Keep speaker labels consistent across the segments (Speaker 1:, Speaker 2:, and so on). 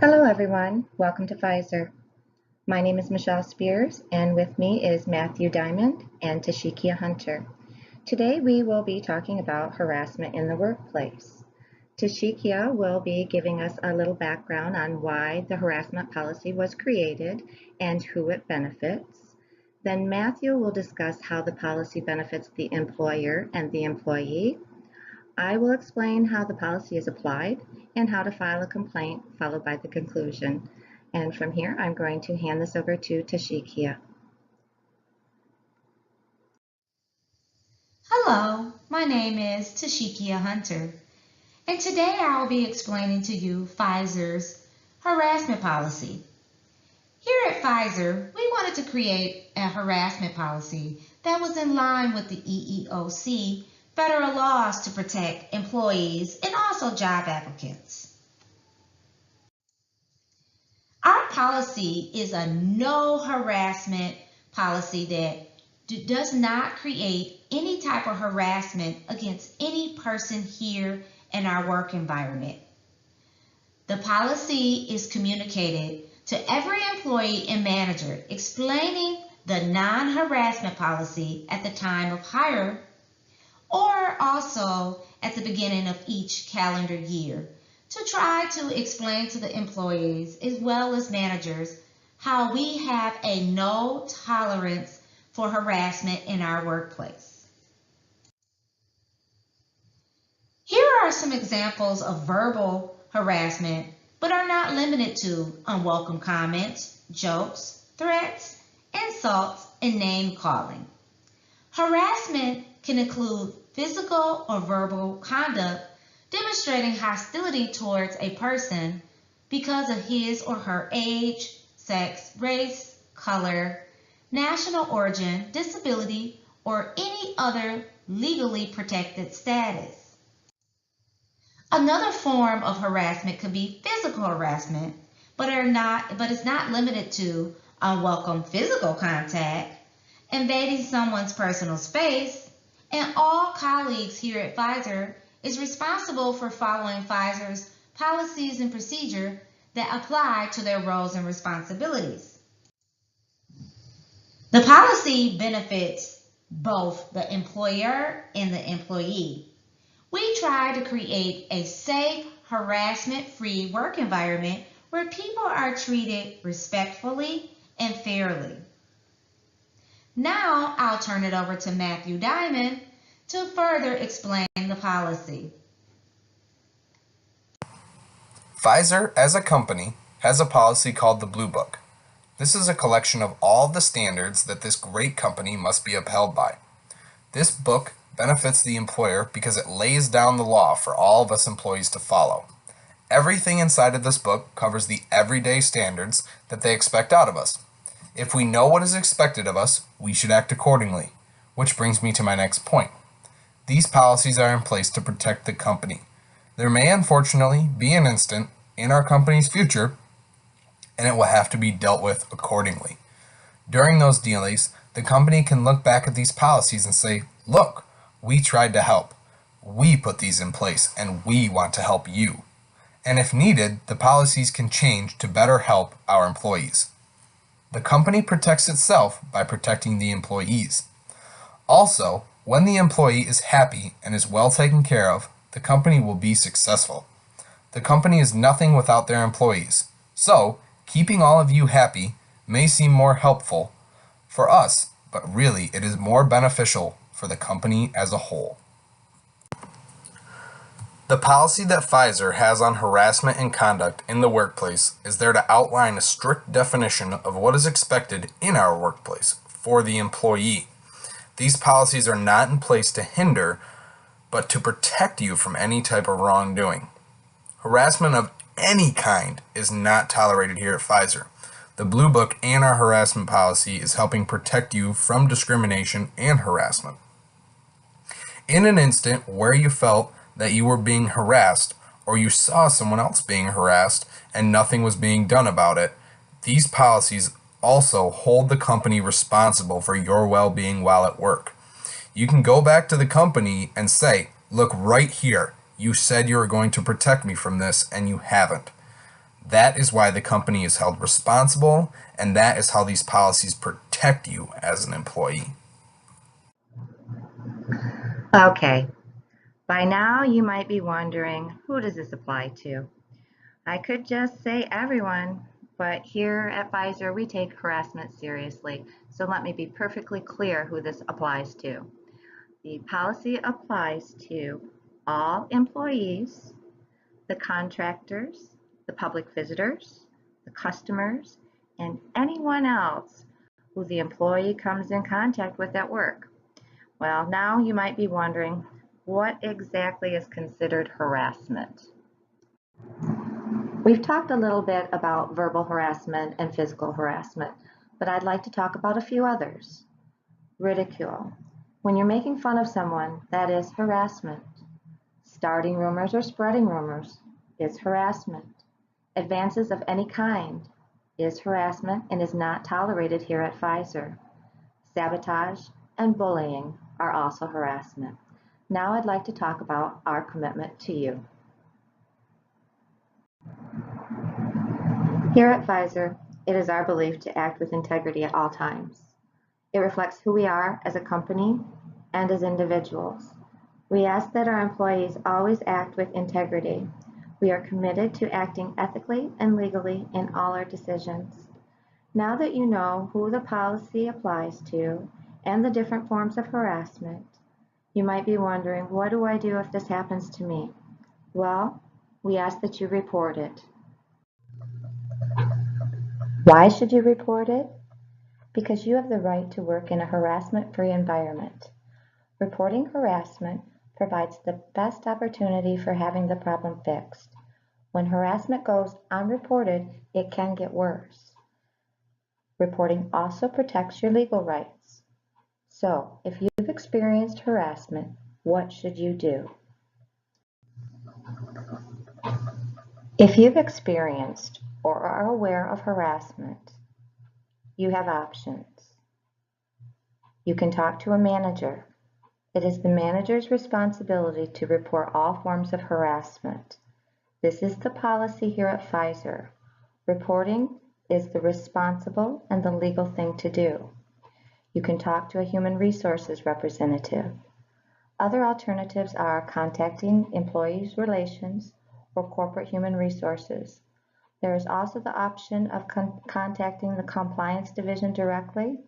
Speaker 1: Hello everyone, welcome to Pfizer. My name is Michelle Spears and with me is Matthew Diamond and Tashikia Hunter. Today we will be talking about harassment in the workplace. Tashikia will be giving us a little background on why the harassment policy was created and who it benefits. Then Matthew will discuss how the policy benefits the employer and the employee. I will explain how the policy is applied and how to file a complaint, followed by the conclusion. And from here, I'm going to hand this over to Tashikia.
Speaker 2: Hello, my name is Tashikia Hunter, and today I will be explaining to you Pfizer's harassment policy. Here at Pfizer, we wanted to create a harassment policy that was in line with the EEOC federal laws to protect employees and also job applicants. Our policy is a no harassment policy that does not create any type of harassment against any person here in our work environment. The policy is communicated to every employee and manager explaining the non-harassment policy at the time of hire or also at the beginning of each calendar year to try to explain to the employees as well as managers how we have a no tolerance for harassment in our workplace. Here are some examples of verbal harassment, but are not limited to unwelcome comments, jokes, threats, insults, and name calling. Harassment can include physical or verbal conduct demonstrating hostility towards a person because of his or her age, sex, race, color, national origin, disability, or any other legally protected status. Another form of harassment could be physical harassment, but is not limited to unwelcome physical contact, invading someone's personal space, and all colleagues here at Pfizer is responsible for following Pfizer's policies and procedure that apply to their roles and responsibilities. The policy benefits both the employer and the employee. We try to create a safe, harassment-free work environment where people are treated respectfully and fairly. Now I'll turn it over to Matthew Diamond to further explain the policy.
Speaker 3: Pfizer, as a company, has a policy called the Blue Book. This is a collection of all the standards that this great company must be upheld by. This book benefits the employer because it lays down the law for all of us employees to follow. Everything inside of this book covers the everyday standards that they expect out of us. If we know what is expected of us, we should act accordingly, which brings me to my next point. These policies are in place to protect the company. There may unfortunately be an instant in our company's future, and it will have to be dealt with accordingly. During those dealings, the company can look back at these policies and say, look, we tried to help. We put these in place, and we want to help you. And if needed, the policies can change to better help our employees. The company protects itself by protecting the employees. Also, when the employee is happy and is well taken care of, the company will be successful. The company is nothing without their employees. So, keeping all of you happy may seem more helpful for us, but really it is more beneficial for the company as a whole. The policy that Pfizer has on harassment and conduct in the workplace is there to outline a strict definition of what is expected in our workplace for the employee. These policies are not in place to hinder, but to protect you from any type of wrongdoing. Harassment of any kind is not tolerated here at Pfizer. The Blue Book and our harassment policy is helping protect you from discrimination and harassment. In an instant where you felt that you were being harassed or you saw someone else being harassed and nothing was being done about it, these policies also hold the company responsible for your well-being while at work. You can go back to the company and say, look right here, you said you were going to protect me from this and you haven't. That is why the company is held responsible, and that is how these policies protect you as an employee.
Speaker 1: Okay, by now you might be wondering, who does this apply to? I could just say everyone, but here at Pfizer we take harassment seriously, so let me be perfectly clear who this applies to. The policy applies to all employees, the contractors, the public visitors, the customers, and anyone else who the employee comes in contact with at work. Well, now you might be wondering, what exactly is considered harassment? We've talked a little bit about verbal harassment and physical harassment, but I'd like to talk about a few others. Ridicule. When you're making fun of someone, that is harassment. Starting rumors or spreading rumors is harassment. Advances of any kind is harassment and is not tolerated here at Pfizer. Sabotage and bullying are also harassment. Now I'd like to talk about our commitment to you. Here at Pfizer, it is our belief to act with integrity at all times. It reflects who we are as a company and as individuals. We ask that our employees always act with integrity. We are committed to acting ethically and legally in all our decisions. Now that you know who the policy applies to and the different forms of harassment, you might be wondering, what do I do if this happens to me? Well, we ask that you report it. Why should you report it? Because you have the right to work in a harassment-free environment. Reporting harassment provides the best opportunity for having the problem fixed. When harassment goes unreported, it can get worse. Reporting also protects your legal rights. So, if you've experienced harassment, what should you do? If you've experienced or are aware of harassment, you have options. You can talk to a manager. It is the manager's responsibility to report all forms of harassment. This is the policy here at Pfizer. Reporting is the responsible and the legal thing to do. You can talk to a human resources representative. Other alternatives are contacting employees' relations or corporate human resources. There is also the option of contacting the compliance division directly.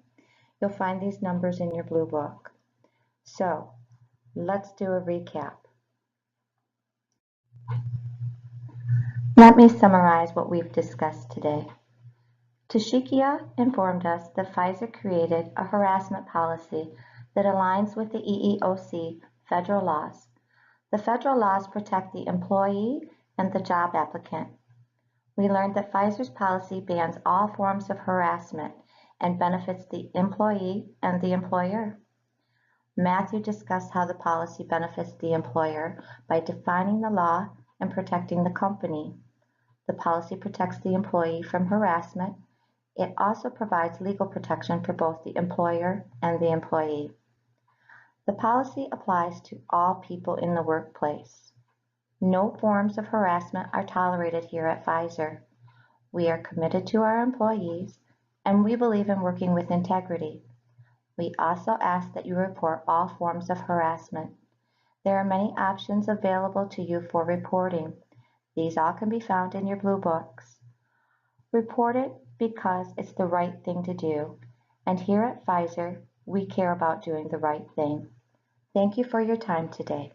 Speaker 1: You'll find these numbers in your blue book. So, let's do a recap. Let me summarize what we've discussed today. Tashikia informed us that Pfizer created a harassment policy that aligns with the EEOC federal laws. The federal laws protect the employee and the job applicant. We learned that Pfizer's policy bans all forms of harassment and benefits the employee and the employer. Matthew discussed how the policy benefits the employer by defining the law and protecting the company. The policy protects the employee from harassment. It also provides legal protection for both the employer and the employee. The policy applies to all people in the workplace. No forms of harassment are tolerated here at Pfizer. We are committed to our employees, and we believe in working with integrity. We also ask that you report all forms of harassment. There are many options available to you for reporting. These all can be found in your blue books. Report it because it's the right thing to do, and here at Pfizer, we care about doing the right thing. Thank you for your time today.